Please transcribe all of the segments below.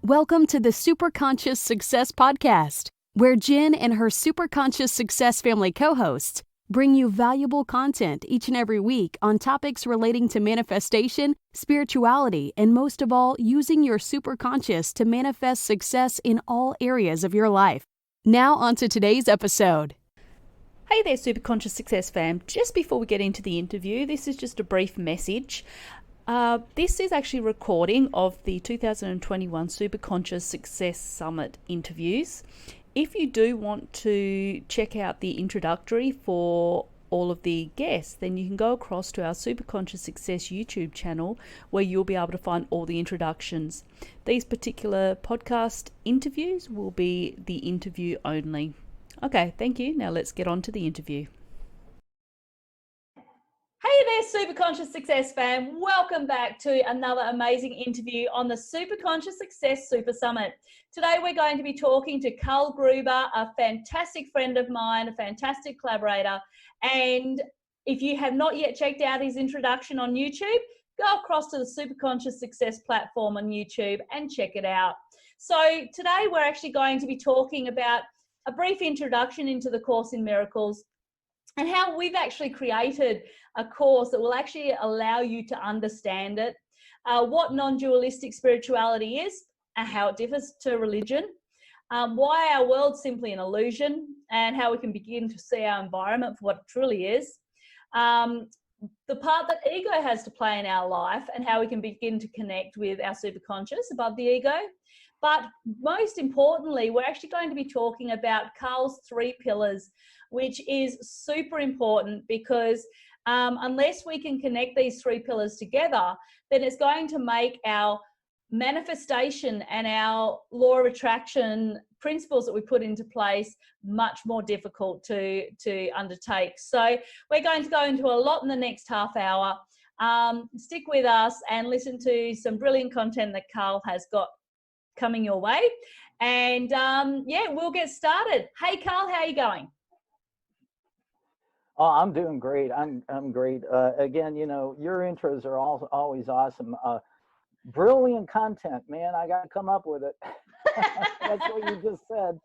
Welcome to the Superconscious Success Podcast, where Jen and her Superconscious Success family co-hosts bring you valuable content each and every week on topics relating to manifestation, spirituality, and most of all, using your superconscious to manifest success in all areas of your life. Now on to today's episode. Hey there, Superconscious Success fam. Just before we get into the interview, this is just a brief message. This is actually a recording of the 2021 Superconscious Success Summit interviews. If you do want to check out the introductory for all of the guests, then you can go across to our Superconscious Success YouTube channel where you'll be able to find all the introductions. These particular podcast interviews will be the interview only. Okay, thank you. Now let's get on to the interview. Hey there, Superconscious Success fam. Welcome back to another amazing interview on the Superconscious Success Super Summit. Today we're going to be talking to Karl Gruber, a fantastic friend of mine, a fantastic collaborator. And if you have not yet checked out his introduction on YouTube, go across to the Superconscious Success platform on YouTube and check it out. So today we're actually going to be talking about a brief introduction into the Course in Miracles and how we've actually created a course that will actually allow you to understand it, what non-dualistic spirituality is and how it differs to religion, why our world's simply an illusion and how we can begin to see our environment for what it truly is, the part that ego has to play in our life and how we can begin to connect with our superconscious above the ego. But most importantly, we're actually going to be talking about Karl's 3 pillars, which is super important because unless we can connect these 3 pillars together, then it's going to make our manifestation and our law of attraction principles that we put into place much more difficult to undertake. So we're going to go into a lot in the next half hour. Stick with us and listen to some brilliant content that Karl has got coming your way. And yeah, we'll get started. Hey, Karl, how are you going? Oh, I'm doing great. I'm great. Again, you know, your intros are always awesome. Brilliant content, man. I got to come up with it. That's what you just said.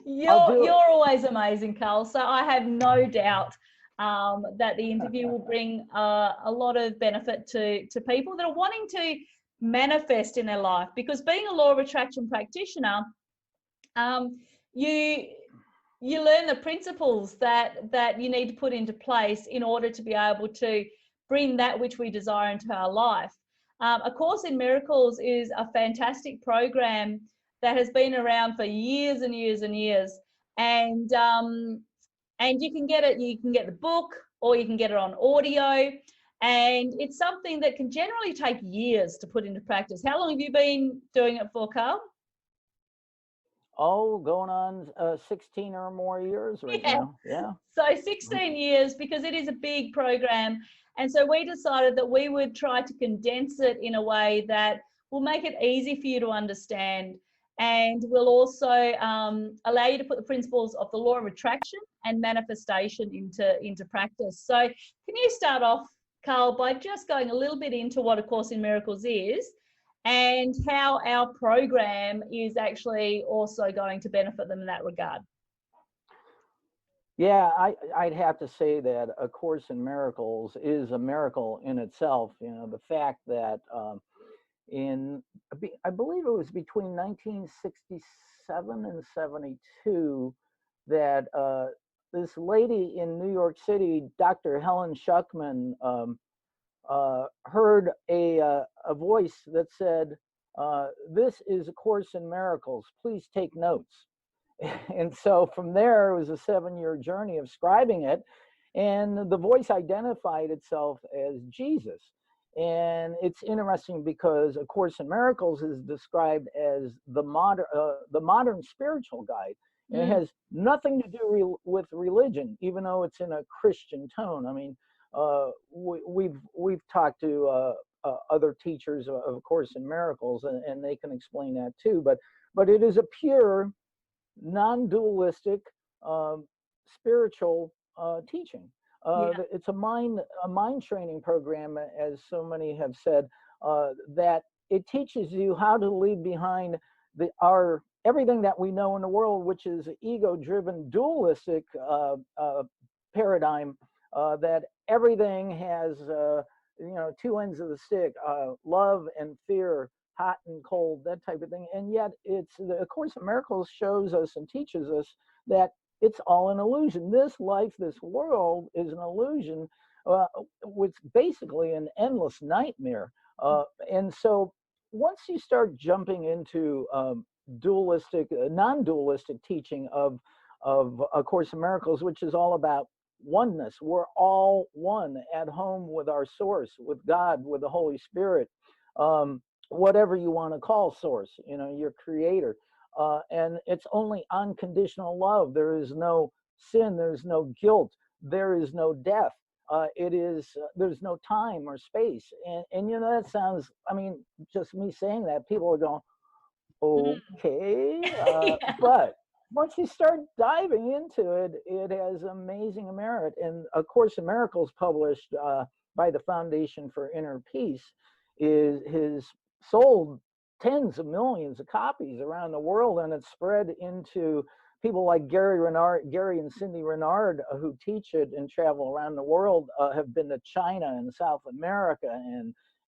You're always amazing, Karl. So I have no doubt that the interview will bring a lot of benefit to people that are wanting to manifest in their life. Because being a law of attraction practitioner, you learn the principles that you need to put into place in order to be able to bring that which we desire into our life. A Course in Miracles is a fantastic program that has been around for years and years and years. And you can get it, you can get the book or you can get it on audio. And it's something that can generally take years to put into practice. How long have you been doing it for, Karl? Oh, going on 16 or more years right now. Yeah. So 16 years, because it is a big program. And so we decided that we would try to condense it in a way that will make it easy for you to understand and will also allow you to put the principles of the law of attraction and manifestation into practice. So can you start off, Karl, by just going a little bit into what A Course in Miracles is and how our program is actually also going to benefit them in that regard? Yeah, I'd have to say that A Course in Miracles is a miracle in itself. You know, the fact that I believe it was between 1967 and 72 that this lady in New York City, Dr. Helen Schuckman, heard a voice that said, "This is A Course in Miracles. Please take notes." And so from there, it was a 7-year journey of scribing it. And the voice identified itself as Jesus. And it's interesting because A Course in Miracles is described as the modern spiritual guide. And it has nothing to do with religion, even though it's in a Christian tone. I mean, we've talked to other teachers of A Course in Miracles, and they can explain that too. But it is a pure, non-dualistic spiritual teaching. It's a mind training program, as so many have said, that it teaches you how to leave behind our everything that we know in the world, which is ego-driven, dualistic paradigm, that everything has two ends of the stick, love and fear, hot and cold, that type of thing. And yet it's the Course in Miracles shows us and teaches us that it's all an illusion. This life, this world is an illusion, which basically an endless nightmare. And so once you start jumping into dualistic, non-dualistic teaching of A Course in Miracles, which is all about oneness. We're all one at home with our source, with God, with the Holy Spirit, whatever you want to call source, your creator. And it's only unconditional love. There is no sin, there's no guilt, there is no death. There's no time or space. And that sounds, just me saying that, people are going, okay. Yeah. But once you start diving into it, it has amazing merit. And A Course in Miracles, published by the Foundation for Inner Peace, is sold tens of millions of copies around the world, and it's spread into people like Gary and Cindy Renard, who teach it and travel around the world, have been to China and South America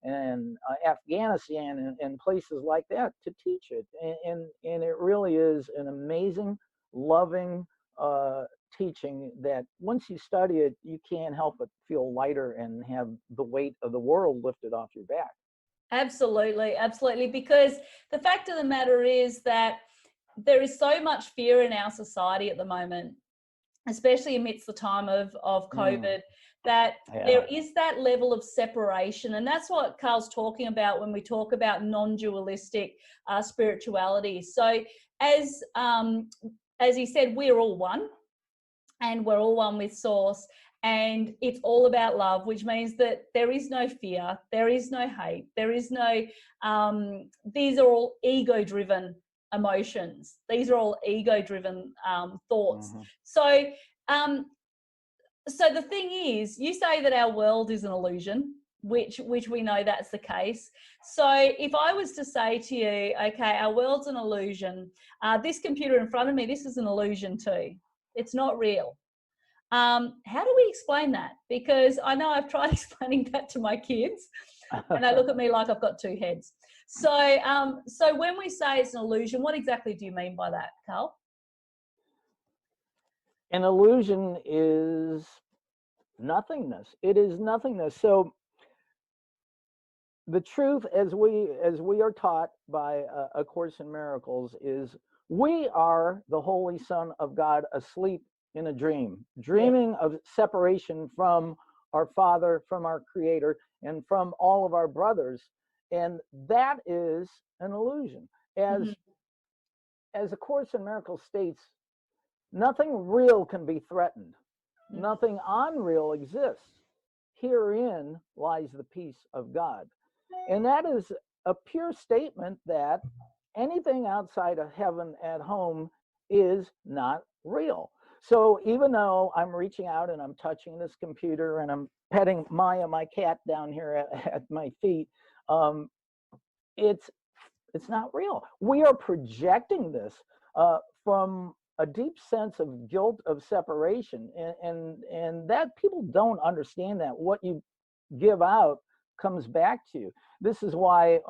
and Afghanistan and places like that to teach it. And it really is an amazing, loving teaching that once you study it, you can't help but feel lighter and have the weight of the world lifted off your back. Absolutely, absolutely. Because the fact of the matter is that there is so much fear in our society at the moment, especially amidst the time of COVID, that there is that level of separation. And that's what Karl's talking about when we talk about non-dualistic spirituality. So as he said, we're all one, and we're all one with Source. And it's all about love, which means that there is no fear, there is no hate, there is no, these are all ego-driven emotions. These are all ego-driven thoughts. So the thing is, you say that our world is an illusion, which we know that's the case. So if I was to say to you, okay, our world's an illusion, this computer in front of me, this is an illusion too. It's not real. How do we explain that? Because I know I've tried explaining that to my kids, and they look at me like I've got two heads. So, so when we say it's an illusion, what exactly do you mean by that, Karl? An illusion is nothingness. It is nothingness. So the truth, as we are taught by A Course in Miracles, is we are the Holy Son of God asleep in a dream, dreaming of separation from our Father, from our Creator, and from all of our brothers. And that is an illusion. As A Course in Miracles states, nothing real can be threatened. Nothing unreal exists. Herein lies the peace of God. And that is a pure statement that anything outside of heaven at home is not real. So even though I'm reaching out and I'm touching this computer and I'm petting Maya, my cat, down here at my feet, it's not real. We are projecting this from a deep sense of guilt of separation, and that people don't understand that what you give out comes back to you. This is why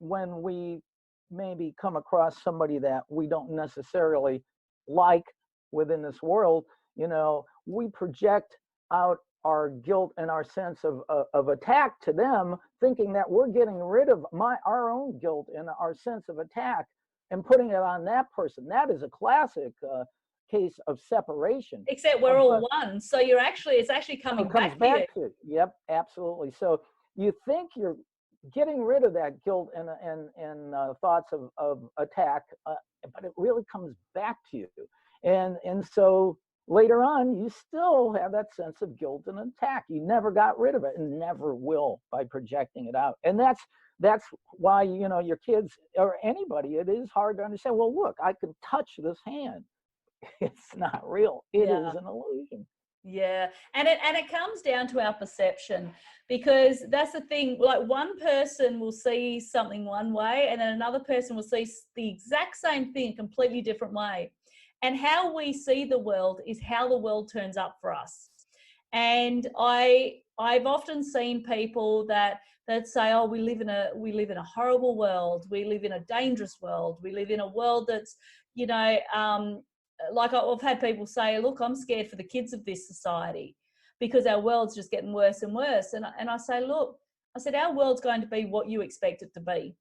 when we maybe come across somebody that we don't necessarily like within this world, we project out our guilt and our sense of attack to them, thinking that we're getting rid of our own guilt and our sense of attack and putting it on that person. That is a classic case of separation. Except we're all one, so it's actually coming back to you. Yep, absolutely. So you think you're getting rid of that guilt and thoughts of attack, but it really comes back to you. And so later on, you still have that sense of guilt and attack. You never got rid of it and never will by projecting it out. And that's why, your kids or anybody, it is hard to understand. Well, look, I can touch this hand. It's not real. It is an illusion. Yeah, and it comes down to our perception, because that's the thing. Like, one person will see something one way, and then another person will see the exact same thing a completely different way. And how we see the world is how the world turns up for us. And I've often seen people that say, "Oh, we live in a horrible world. We live in a dangerous world. We live in a world that's, you know." Like, I've had people say, "Look, I'm scared for the kids of this society because our world's just getting worse and worse." And I say, "Look," I said, "our world's going to be what you expect it to be."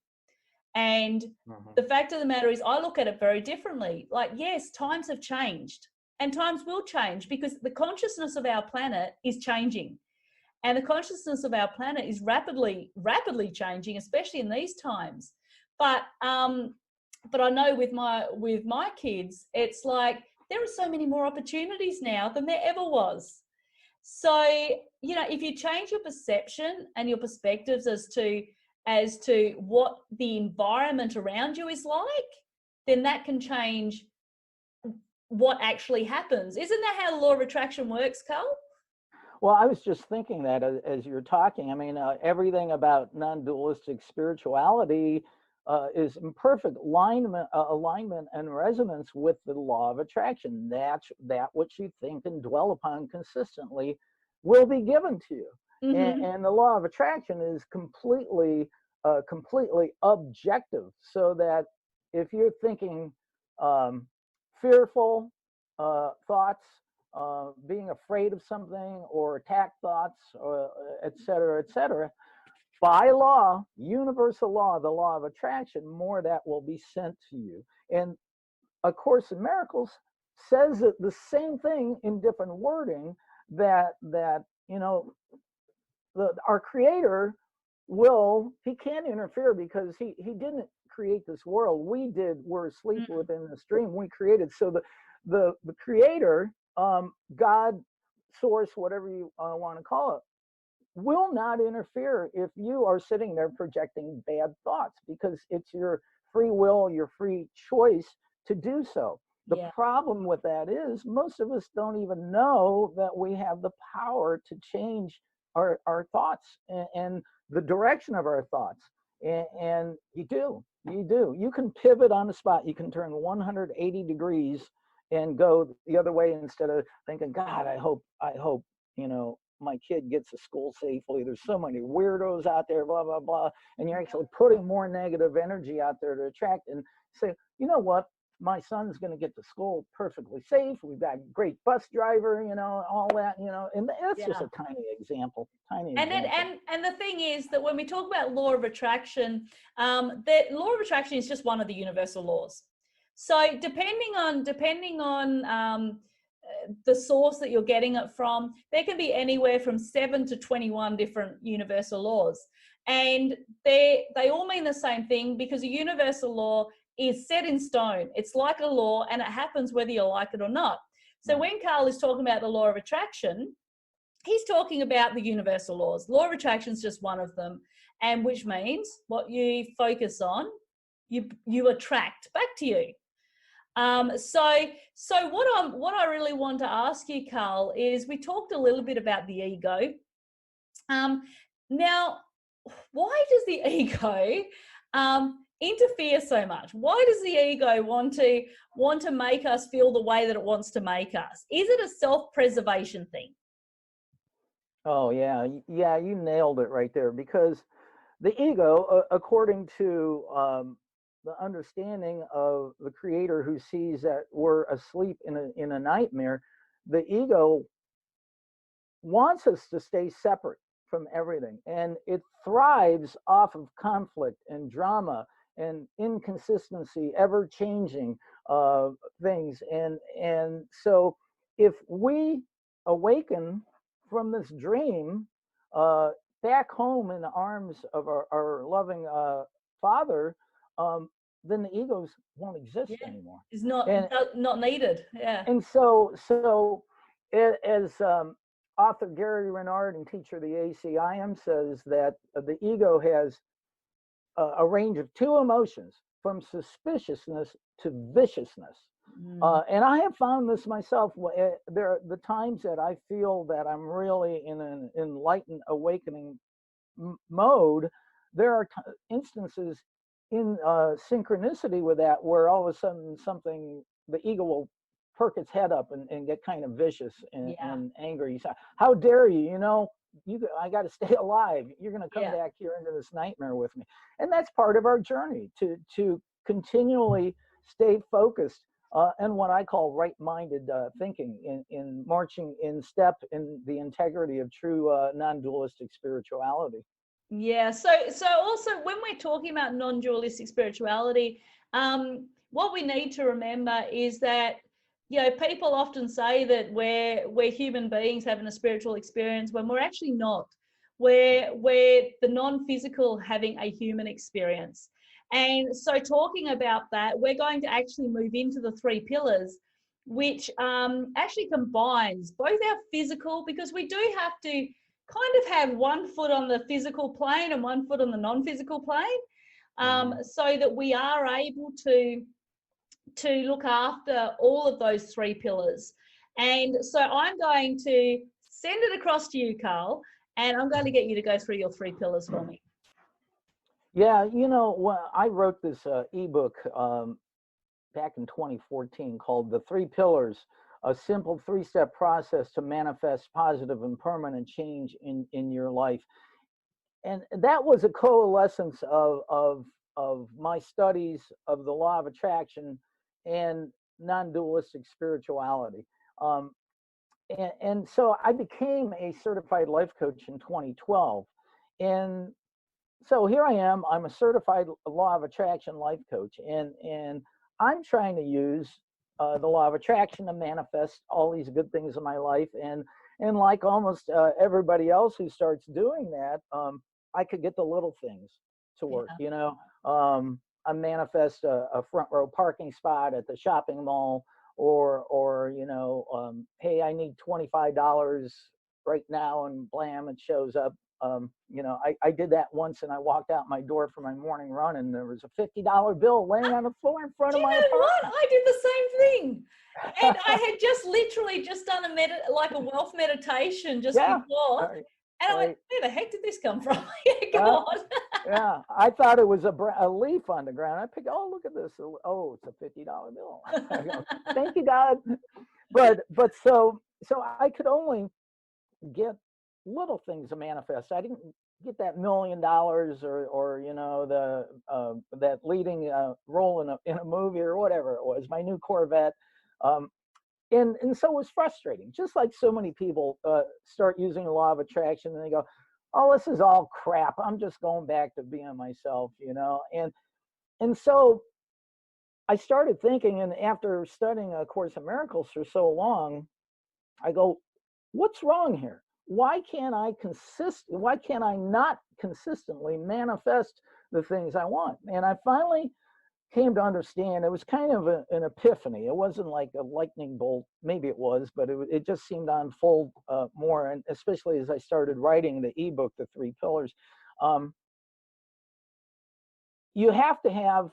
And Mhm. the fact of the matter is, I look at it very differently. Like, yes, times have changed, and times will change, because the consciousness of our planet is changing. And the consciousness of our planet is rapidly changing, especially in these times. But I know with my kids, it's like there are so many more opportunities now than there ever was. So, if you change your perception and your perspectives as to what the environment around you is like, then that can change what actually happens. Isn't that how the law of attraction works, Carl? Well, I was just thinking that as you're talking. I mean, everything about non-dualistic spirituality is in perfect alignment and resonance with the law of attraction. That which you think and dwell upon consistently will be given to you. And, Mm-hmm. and the law of attraction is completely objective. So that if you're thinking um, fearful thoughts, being afraid of something, or attack thoughts, or et cetera, et cetera, by law, universal law, the law of attraction, more that will be sent to you. And A Course in Miracles says that the same thing in different wording, that our Creator he can't interfere, because he didn't create this world. We did. We're asleep Mm. within this dream we created. So the Creator, God, source, whatever you want to call it, will not interfere if you are sitting there projecting bad thoughts, because it's your free will, your free choice to do so. The Yeah. problem with that is most of us don't even know that we have the power to change our thoughts, and the direction of our thoughts. And you can pivot on the spot. You can turn 180 degrees and go the other way, instead of thinking, God, I hope my kid gets to school safely. There's so many weirdos out there, blah, blah, blah. And you're actually putting more negative energy out there to attract, and say, you know what? My son's going to get to school perfectly safe. We've got a great bus driver, all that, and that's just Yeah. a tiny And then, example. and the thing is that when we talk about law of attraction, the law of attraction is just one of the universal laws. So depending on the source that you're getting it from, there can be anywhere from 7 to 21 different universal laws, and they all mean the same thing, because a universal law is set in stone. It's like a law, and it happens whether you like it or not. So Right. when Carl is talking about the law of attraction, he's talking about the universal laws. Law of attraction is just one of them, and which means what you focus on, you attract back to you. So what I really want to ask you, Carl, is we talked a little bit about the ego. Now, why does the ego interfere so much? Why does the ego want to make us feel the way that it wants to make us? Is it a self-preservation thing? Oh, yeah. Yeah, you nailed it right there, because the ego, according to the understanding of the Creator, who sees that we're asleep in a nightmare, the ego wants us to stay separate from everything, and it thrives off of conflict and drama and inconsistency, ever changing things. And so if we awaken from this dream, uh, back home in the arms of our loving Father, then the egos won't exist Yeah, anymore. is and not needed. Yeah. and so as author Gary Renard and teacher of the ACIM says, that the ego has a range of two emotions, from suspiciousness to viciousness. And I have found this myself. There are the times that I feel that I'm really in an enlightened, awakening mode. There are instances in synchronicity with that where all of a sudden the ego will perk its head up and get kind of vicious and angry. So, how dare you? I got to stay alive. You're going to come back here into this nightmare with me. And that's part of our journey to continually stay focused and what I call right-minded thinking in marching in step in the integrity of true non-dualistic spirituality. Yeah. So also when we're talking about non-dualistic spirituality, what we need to remember is that, people often say that we're human beings having a spiritual experience when we're actually not. We're the non-physical having a human experience. And so talking about that, we're going to actually move into the 3 pillars, which actually combines both our physical, because we do have to kind of have one foot on the physical plane and one foot on the non-physical plane, so that we are able to look after all of those 3 pillars. And so I'm going to send it across to you, Karl, and I'm going to get you to go through your 3 pillars for me. Yeah, when I wrote this ebook back in 2014 called The 3 Pillars, a simple 3-step process to manifest positive and permanent change in your life. And that was a coalescence of my studies of the law of attraction and non-dualistic spirituality. And so I became a certified life coach in 2012. And so here I am, I'm a certified law of attraction life coach, and I'm trying to use the law of attraction to manifest all these good things in my life. And like almost everybody else who starts doing that, I could get the little things to work. I manifest a front row parking spot at the shopping mall, or hey, I need $25 right now, and blam, it shows up. I did that once, and I walked out my door for my morning run, and there was a $50 bill laying on the floor in front of my apartment. What? I did the same thing. And I had just literally done a wealth meditation just before. Right, and I went, where the heck did this come from? Come on. Yeah, I thought it was a leaf on the ground. I picked, oh, look at this. Oh, it's a $50 bill. I go, thank you, God. But so I could only get little things to manifest. I didn't get that $1 million or that leading role in a movie or whatever it was, my new Corvette. And so it was frustrating. Just like so many people start using the law of attraction and they go, oh, this is all crap. I'm just going back to being myself, And so I started thinking, and after studying A Course in Miracles for so long, I go, what's wrong here? Why can't I not consistently manifest the things I want? And I finally came to understand, it was kind of an epiphany. It wasn't like a lightning bolt. Maybe it was, but it just seemed to unfold more. And especially as I started writing the ebook, The 3 Pillars, you have to have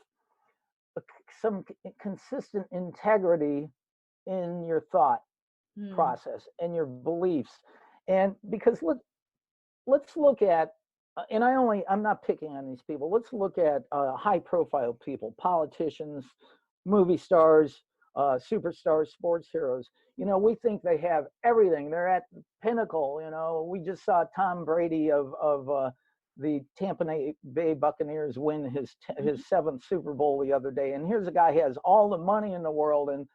some consistent integrity in your thought process and your beliefs. And because let's look at, and I'm not picking on these people. Let's look at high profile people, politicians, movie stars, superstars, sports heroes. We think they have everything. They're at the pinnacle. We just saw Tom Brady of the Tampa Bay Buccaneers win his 7th Super Bowl the other day. And here's a guy who has all the money in the world. And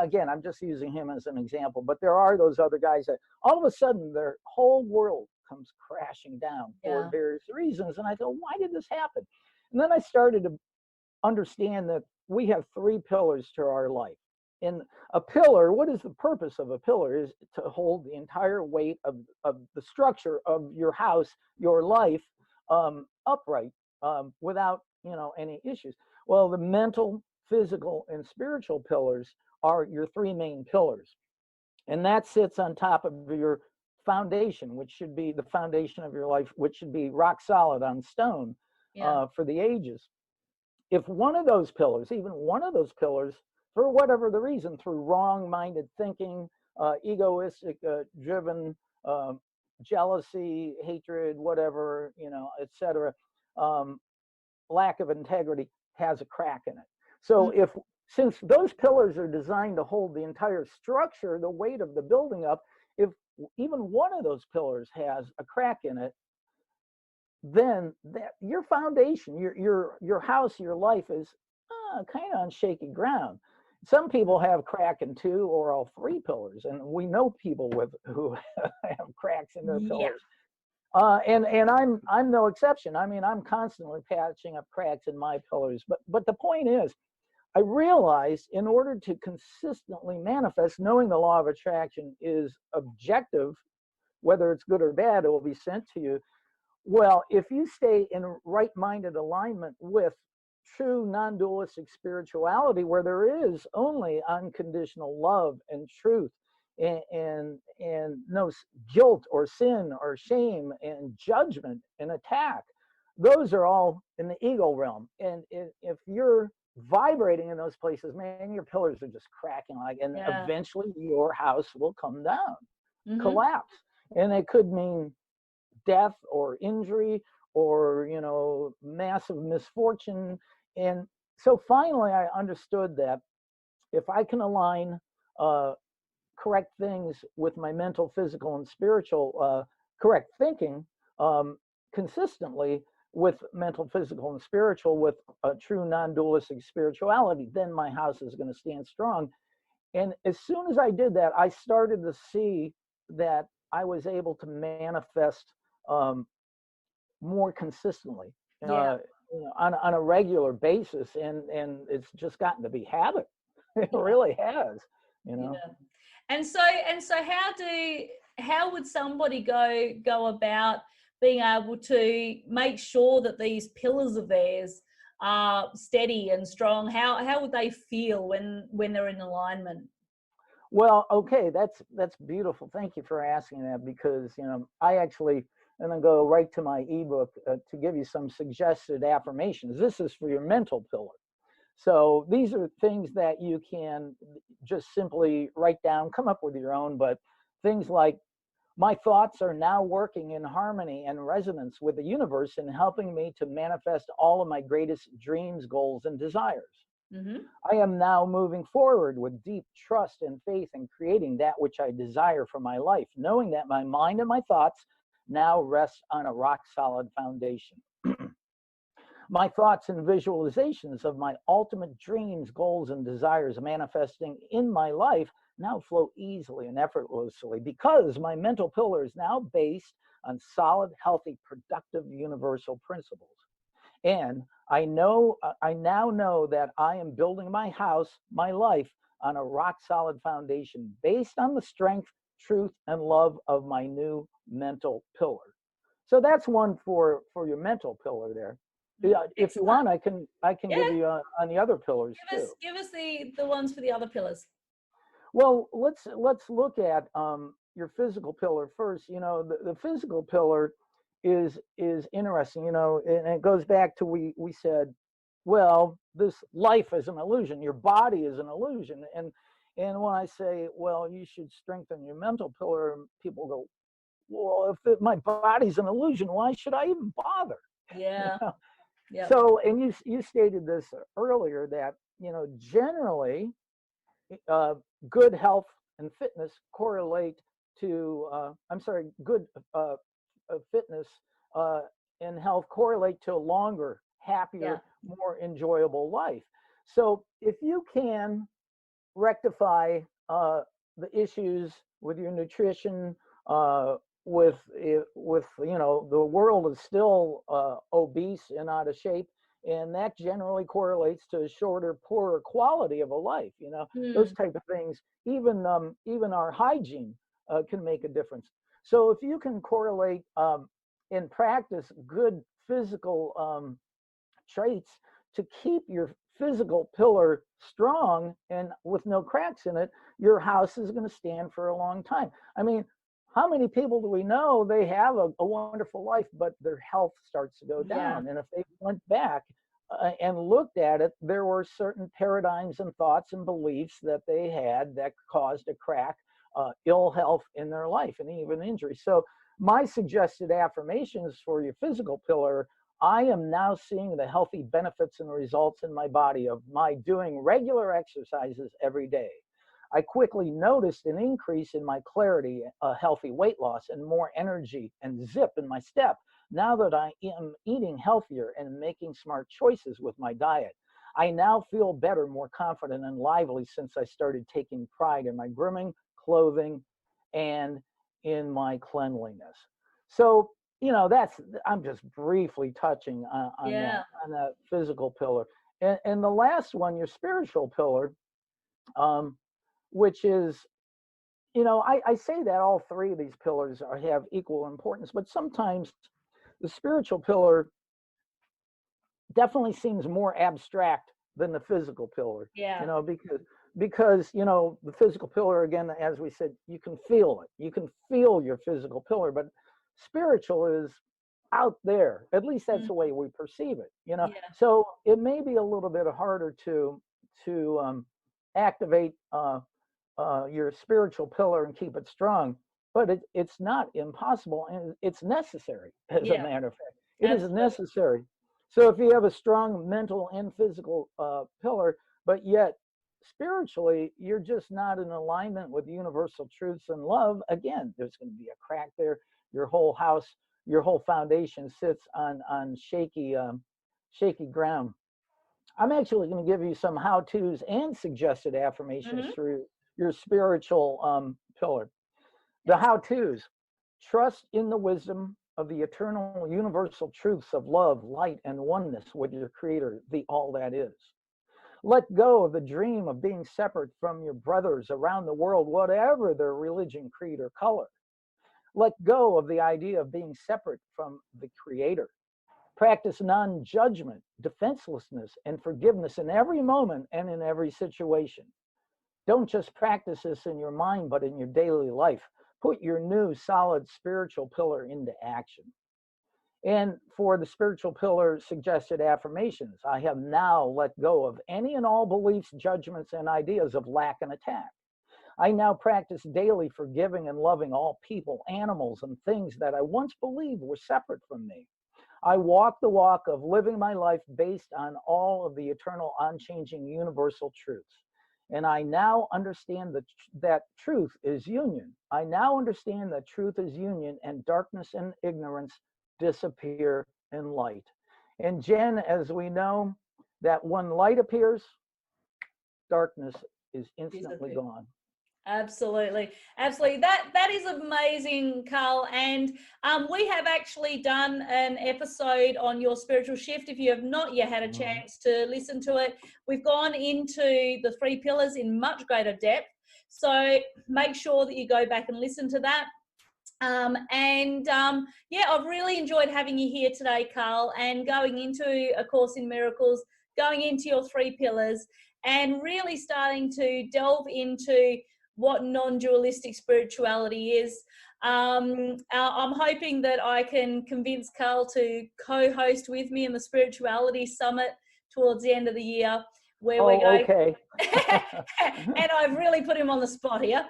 again, I'm just using him as an example, but there are those other guys that all of a sudden their whole world comes crashing down for various reasons. And I go, why did this happen? And then I started to understand that we have 3 pillars to our life. And a pillar, what is the purpose of a pillar? Is to hold the entire weight of the structure of your house, your life, upright, without any issues. Well, the mental, physical, and spiritual pillars are your 3 main pillars. And that sits on top of your foundation, which should be the foundation of your life, which should be rock solid on stone for the ages. If one of those pillars, even one of those pillars, for whatever the reason, through wrong-minded thinking, egoistic driven, jealousy, hatred, whatever, etc. Um, lack of integrity has a crack in it. So Mm. since those pillars are designed to hold the entire structure, the weight of the building up, if even one of those pillars has a crack in it, then that your foundation, your house, your life is kind of on shaky ground. Some people have crack in two or all three pillars, and we know people who have cracks in their Yeah. pillars. And I'm no exception. I mean, I'm constantly patching up cracks in my pillars. But the point is, I realized in order to consistently manifest, knowing the law of attraction is objective, whether it's good or bad, it will be sent to you. Well, if you stay in right-minded alignment with true non-dualistic spirituality, where there is only unconditional love and truth, and no guilt or sin or shame and judgment and attack, those are all in the ego realm. And if you're vibrating in those places, man, your pillars are just cracking and Yeah. eventually your house will come down, Mm-hmm. collapse. And it could mean death or injury or massive misfortune. And so finally I understood that if I can align correct things with my mental, physical, and spiritual correct thinking consistently with mental, physical, and spiritual, with a true non-dualistic spirituality, then my house is going to stand strong. And as soon as I did that, I started to see that I was able to manifest more consistently, Yeah. on a regular basis, and it's just gotten to be habit. It really has. Yeah. And so how would somebody go about being able to make sure that these pillars of theirs are steady and strong? How would they feel when they're in alignment? Well, okay, that's beautiful. Thank you for asking that, because I actually, and then go right to my ebook to give you some suggested affirmations. This is for your mental pillar. So these are things that you can just simply write down, come up with your own, but things like, my thoughts are now working in harmony and resonance with the universe and helping me to manifest all of my greatest dreams, goals, and desires. Mm-hmm. I am now moving forward with deep trust and faith in creating that which I desire for my life, knowing that my mind and my thoughts now rest on a rock solid foundation. My thoughts and visualizations of my ultimate dreams, goals, and desires manifesting in my life now flow easily and effortlessly, because my mental pillar is now based on solid, healthy, productive, universal principles. And I now know that I am building my house, my life, on a rock solid foundation based on the strength, truth, and love of my new mental pillar. So that's one for your mental pillar there. Yeah, if you want, I can give you on the other pillars too. Give us the ones for the other pillars. Well, let's look at your physical pillar first. The physical pillar is interesting. And it goes back to we said, well, this life is an illusion. Your body is an illusion. And when I say, well, you should strengthen your mental pillar, people go, well, if my body's an illusion, why should I even bother? Yeah. Yeah. So, and you stated this earlier, that generally good health and fitness correlate to good fitness and health correlate to a longer, happier, more enjoyable life. So if you can rectify the issues with your nutrition, with the world is still obese and out of shape, and that generally correlates to a shorter, poorer quality of a life. Those type of things. Even our hygiene can make a difference. So if you can correlate and practice good physical traits to keep your physical pillar strong and with no cracks in it, your house is going to stand for a long time. I mean, how many people do we know they have a wonderful life, but their health starts to go down? And if they went back and looked at it, there were certain paradigms and thoughts and beliefs that they had that caused a crack, ill health in their life and even injury. So my suggested affirmations for your physical pillar: I am now seeing the healthy benefits and results in my body of my doing regular exercises every day. I quickly noticed an increase in my clarity, a healthy weight loss, and more energy and zip in my step now that I am eating healthier and making smart choices with my diet. I now feel better, more confident, and lively since I started taking pride in my grooming, clothing, and in my cleanliness. So, I'm just briefly touching on Yeah. that physical pillar. And the last one, your spiritual pillar, um, which is, I say that all three of these pillars have equal importance, but sometimes the spiritual pillar definitely seems more abstract than the physical pillar, Yeah. because the physical pillar, again, as we said, you can feel it. You can feel your physical pillar, but spiritual is out there. At least that's Mm. the way we perceive it, Yeah. So it may be a little bit harder to activate your spiritual pillar and keep it strong, but it's not impossible, and it's necessary. As a Yeah. matter of fact, it is Absolutely. necessary. So if you have a strong mental and physical pillar, but yet spiritually you're just not in alignment with universal truths and love, again, there's going to be a crack there. Your whole house, your whole foundation sits on shaky ground. I'm actually going to give you some how-tos and suggested affirmations Mm-hmm. through your spiritual pillar. The Excellent. how-tos: trust in the wisdom of the eternal universal truths of love, light, and oneness with your creator, the all that is. Let go of the dream of being separate from your brothers around the world, whatever their religion, creed, or color. Let go of the idea of being separate from the creator. Practice non-judgment, defenselessness, and forgiveness in every moment and in every situation. Don't just practice this in your mind, but in your daily life. Put your new solid spiritual pillar into action. And for the spiritual pillar suggested affirmations: I have now let go of any and all beliefs, judgments, and ideas of lack and attack. I now practice daily forgiving and loving all people, animals, and things that I once believed were separate from me. I walk the walk of living my life based on all of the eternal, unchanging, universal truths. And I now understand that truth is union. I now understand that truth is union, and darkness and ignorance disappear in light. And Jen, as we know, that when light appears, darkness is instantly Disappear. gone. Absolutely, absolutely. That is amazing, Carl. And we have actually done an episode on your spiritual shift. If you have not yet had a chance to listen to it, we've gone into the three pillars in much greater depth. So make sure that you go back and listen to that. Yeah, I've really enjoyed having you here today, Carl, and going into A Course in Miracles, going into your three pillars, and really starting to delve into what non-dualistic spirituality is. I'm hoping that I can convince Carl to co-host with me in the Spirituality Summit towards the end of the year, where we're going. Okay. And I've really put him on the spot here,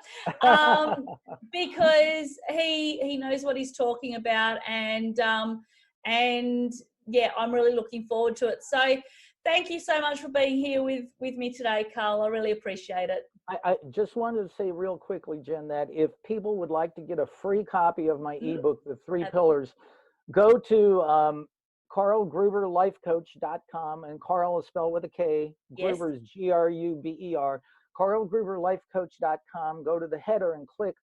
because he knows what he's talking about, and yeah, I'm really looking forward to it. So thank you so much for being here with me today, Carl. I really appreciate it. I just wanted to say real quickly, Jen, that if people would like to get a free copy of my ebook, The Three Pillars, go to karlgruberlifecoach.com, and Karl is spelled with a K. Yes. Gruber is Gruber. karlgruberlifecoach.com. Go to the header and click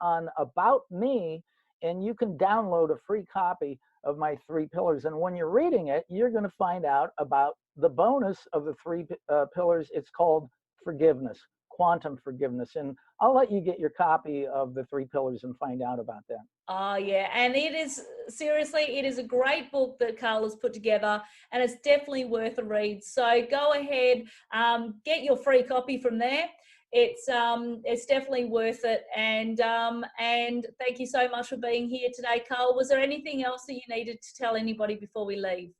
on About Me, and you can download a free copy of my three pillars. And when you're reading it, you're going to find out about the bonus of the three pillars. It's called forgiveness, quantum forgiveness. And I'll let you get your copy of the three pillars and find out about that. Oh, yeah. And it is, seriously, it is a great book that Carl has put together, and it's definitely worth a read. So go ahead, get your free copy from there. It's definitely worth it. And thank you so much for being here today, Carl. Was there anything else that you needed to tell anybody before we leave?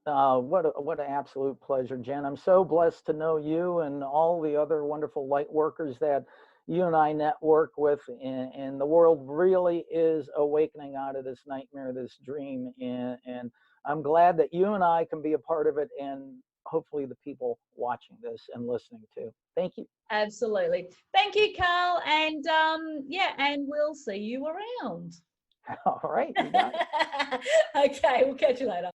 What an absolute pleasure, Jen. I'm so blessed to know you and all the other wonderful light workers that you and I network with, and the world really is awakening out of this nightmare, this dream, and I'm glad that you and I can be a part of it, and hopefully the people watching this and listening too. Thank you. Absolutely. Thank you, Karl. And yeah, and we'll see you around. All right, you got it. Okay, we'll catch you later.